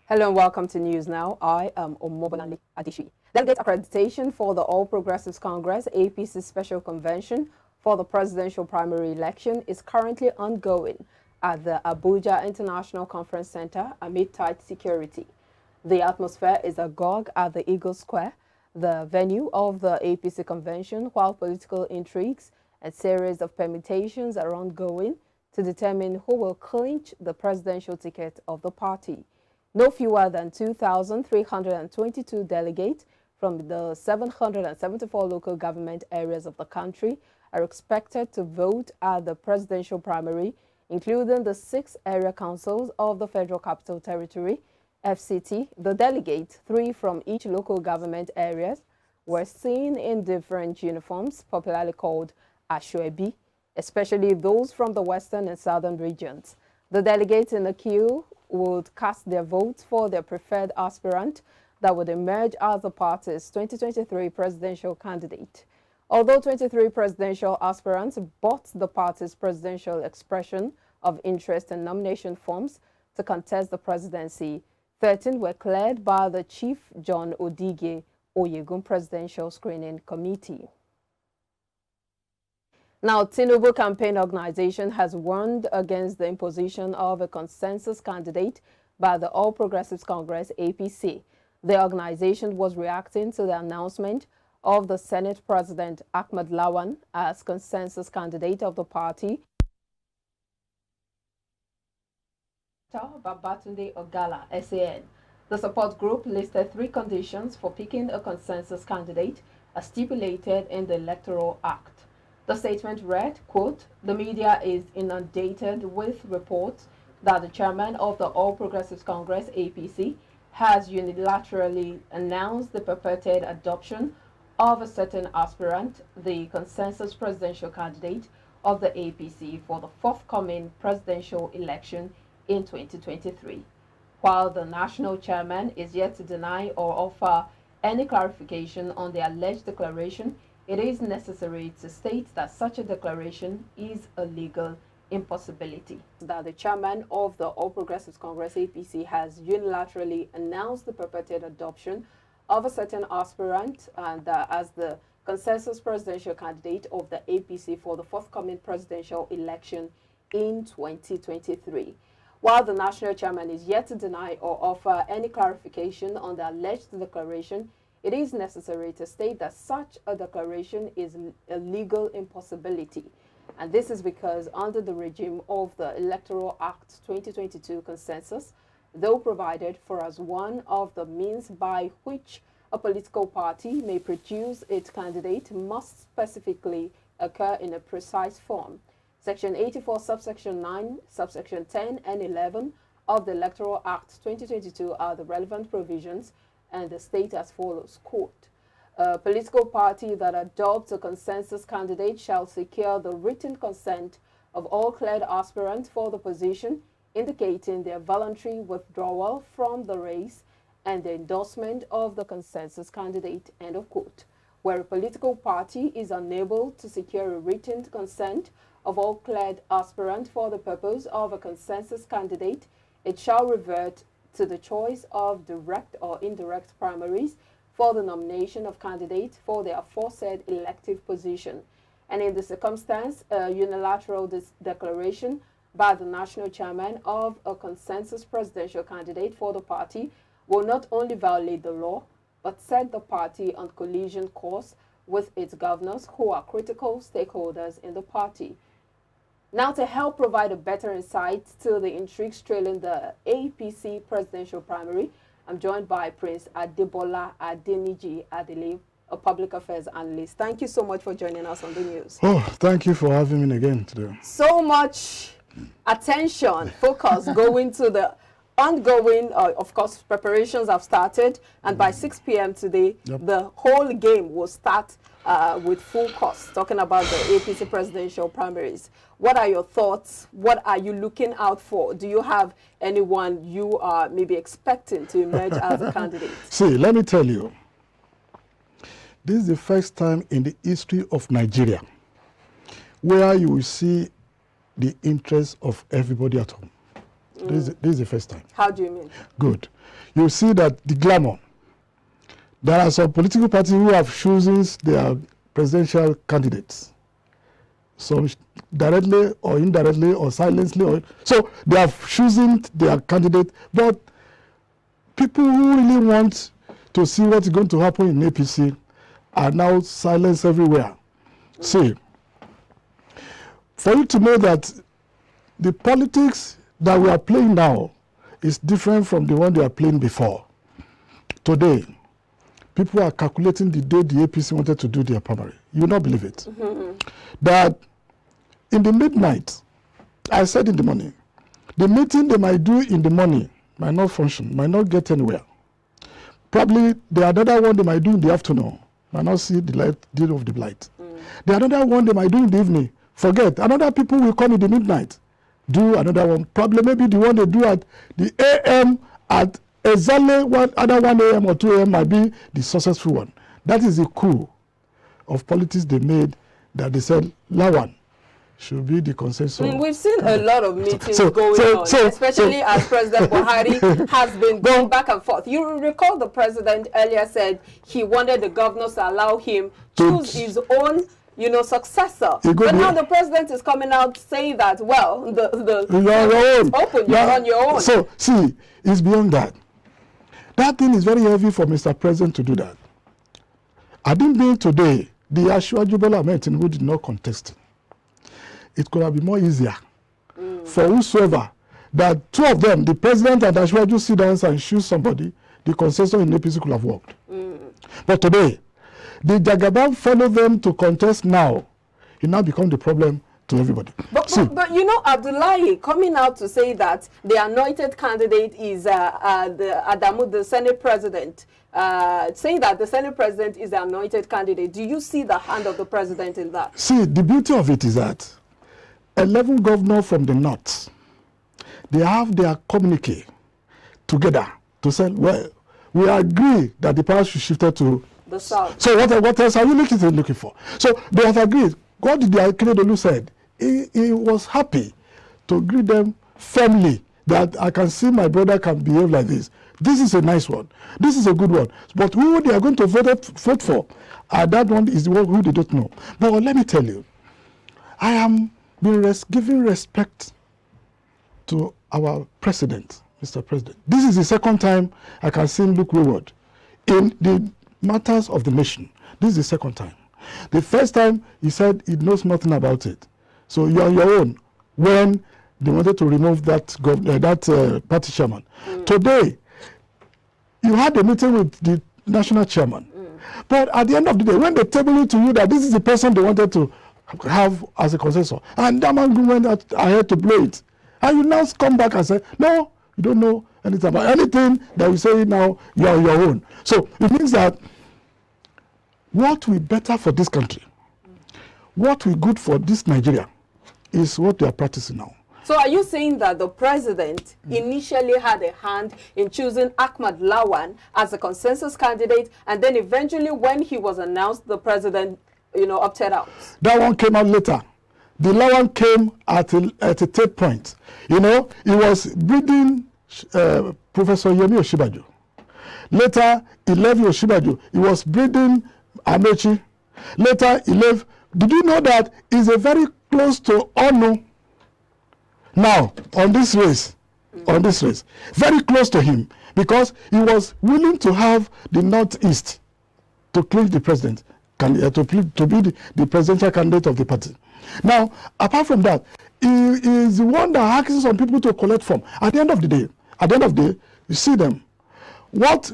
Hello and welcome to News Now. I am Omobolani Adishi. Delegate accreditation for the All Progressives Congress APC Special Convention for the presidential primary election is currently ongoing at the Abuja International Conference Center amid tight security. The atmosphere is agog at the Eagle Square, the venue of the APC convention, while political intrigues and series of permutations are ongoing to determine who will clinch the presidential ticket of the party. No fewer than 2,322 delegates from the 774 local government areas of the country are expected to vote at the presidential primary, including the 6 area councils of the Federal Capital Territory, FCT. The delegates, 3 from each local government areas, were seen in different uniforms, popularly called Ashwebi, especially those from the western and southern regions. The delegates in the queue would cast their votes for their preferred aspirant that would emerge as the party's 2023 presidential candidate. Although 23 presidential aspirants bought the party's presidential expression of interest and nomination forms to contest the presidency, 13 were cleared by the Chief John Odige Oyegun Presidential Screening Committee. Now, Tinubu Campaign Organization has warned against the imposition of a consensus candidate by the All Progressives Congress, APC. The organization was reacting to the announcement of the Senate President Ahmed Lawan as consensus candidate of the party. Babatunde Ogala, SAN. The support group listed 3 conditions for picking a consensus candidate as stipulated in the Electoral Act. The statement read, quote, "The media is inundated with reports that the chairman of the All Progressives Congress, APC, has unilaterally announced the purported adoption of a certain aspirant, the consensus presidential candidate of the APC for the forthcoming presidential election in 2023. While the national chairman is yet to deny or offer any clarification on the alleged declaration, it is necessary to state that such a declaration is a legal impossibility." That the chairman of the All Progressives Congress, APC, has unilaterally announced the purported adoption of a certain aspirant and as the consensus presidential candidate of the APC for the forthcoming presidential election in 2023. While the national chairman is yet to deny or offer any clarification on the alleged declaration, it is necessary to state that such a declaration is a legal impossibility. And this is because under the regime of the Electoral Act 2022 consensus, though provided for as one of the means by which a political party may produce its candidate, must specifically occur in a precise form. Section 84, subsection 9, subsection 10 and 11 of the Electoral Act 2022 are the relevant provisions, and the state as follows, quote, "A political party that adopts a consensus candidate shall secure the written consent of all cleared aspirants for the position, indicating their voluntary withdrawal from the race and the endorsement of the consensus candidate," end of quote. Where a political party is unable to secure a written consent of all cleared aspirants for the purpose of a consensus candidate, it shall revert to the choice of direct or indirect primaries for the nomination of candidates for the aforesaid elective position. And in the circumstance, a unilateral declaration by the national chairman of a consensus presidential candidate for the party will not only violate the law, but set the party on collision course with its governors, who are critical stakeholders in the party. Now, to help provide a better insight to the intrigues trailing the APC presidential primary, I'm joined by Prince Adebola ADENIJI-ADELE, a public affairs analyst. Thank you so much for joining us on the news. Oh, thank you for having me again today. So much attention, focus going to the ongoing, of course, preparations have started, and by 6 p.m. today, the whole game will start with full course, talking about the APC presidential primaries. What are your thoughts? What are you looking out for? Do you have anyone you are maybe expecting to emerge as a candidate? See, let me tell you, this is the first time in the history of Nigeria where you will see the interests of everybody at home. This is the first time. How do you mean? Good. You see that the glamour. There are some political parties who have chosen their presidential candidates. Some directly or indirectly or silently. So they have chosen their candidate. But people who really want to see what's going to happen in APC are now silenced everywhere. See, for you to know that the politics that we are playing now is different from the one they are playing before. Today, people are calculating the day the APC wanted to do their primary. You will not believe it. That in the midnight, I said in the morning, the meeting they might do in the morning might not function, might not get anywhere. Probably the other one they might do in the afternoon, might not see the light, deal of the light. The other one they might do in the evening, forget. Another people will come in the midnight, do another one. Probably maybe the one they do at the AM at exactly 1 a.m. or 2 a.m. might be the successful one. That is the coup of politics they made, that they said LAWAL should be the consensus. We've seen a lot of meetings going on, especially as President Buhari has been going back and forth. You recall the president earlier said he wanted the governors to allow him to choose his own successor. But now the president is coming out saying that, well, the you're open, you're on your own. So, see, it's beyond that. That thing is very heavy for Mr. President to do that. I didn't mean today, the Asiwaju Bola Ahmed Tinubu did not contest. It could have been more easier for whosoever, that two of them, the president and Asiwaju, sit down and choose somebody, the consensus in APC could have worked. But today, the Jagaban follow them to contest now. It now becomes the problem to everybody. But Abdullahi coming out to say that the anointed candidate is Adamu, the Senate president, saying that the Senate president is the anointed candidate. Do you see the hand of the president in that? See, the beauty of it is that 11 governors from the north, they have their communique together to say, well, we agree that the power should shift to the south. So what else are you looking for? So they have agreed. What did the Akeredolu said? He was happy to greet them firmly, that I can see my brother can behave like this. This is a nice one. This is a good one. But who they are going to vote for, that one is the one who they don't know. But let me tell you, I am giving respect to our president, Mr. President. This is the second time I can see him look wayward in the matters of the nation. This is the second time. The first time he said he knows nothing about it. So you're on your own when they wanted to remove that party chairman. Today, you had a meeting with the national chairman. But at the end of the day, when they table it to you that this is the person they wanted to have as a consensus, and that man went ahead to blow it, and you now come back and say, no, you don't know anything about anything that you say now, you're on your own. So it means that what will be better for this country, what will be good for this Nigeria, is what they are practicing now. So are you saying that the president initially had a hand in choosing Ahmad Lawan as a consensus candidate, and then eventually when he was announced, the president, opted out? That one came out later. The Lawan came at a third point. He was breeding Professor Yemi Osinbajo. Later, he left Osinbajo. He was breeding Amechi. Later, he left. Did you know that he's a very close to Onu now on this race? Very close to him, because he was willing to have the Northeast to clinch the president, to be the presidential candidate of the party. Now, apart from that, he is the one that asks some people to collect from. At the end of the day, you see them. What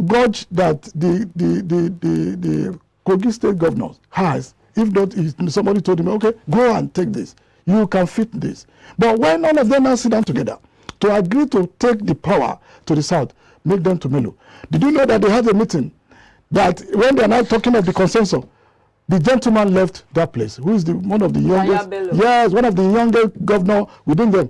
gauge that the Kogi state governor has, if not, somebody told him, okay, go and take this. You can fit this. But when all of them now sit down together to agree to take the power to the south, make them to Melo. Did you know that they had a meeting that when they are now talking of the consensus, the gentleman left that place, who is one of the youngest, yes, one of the youngest governor within them,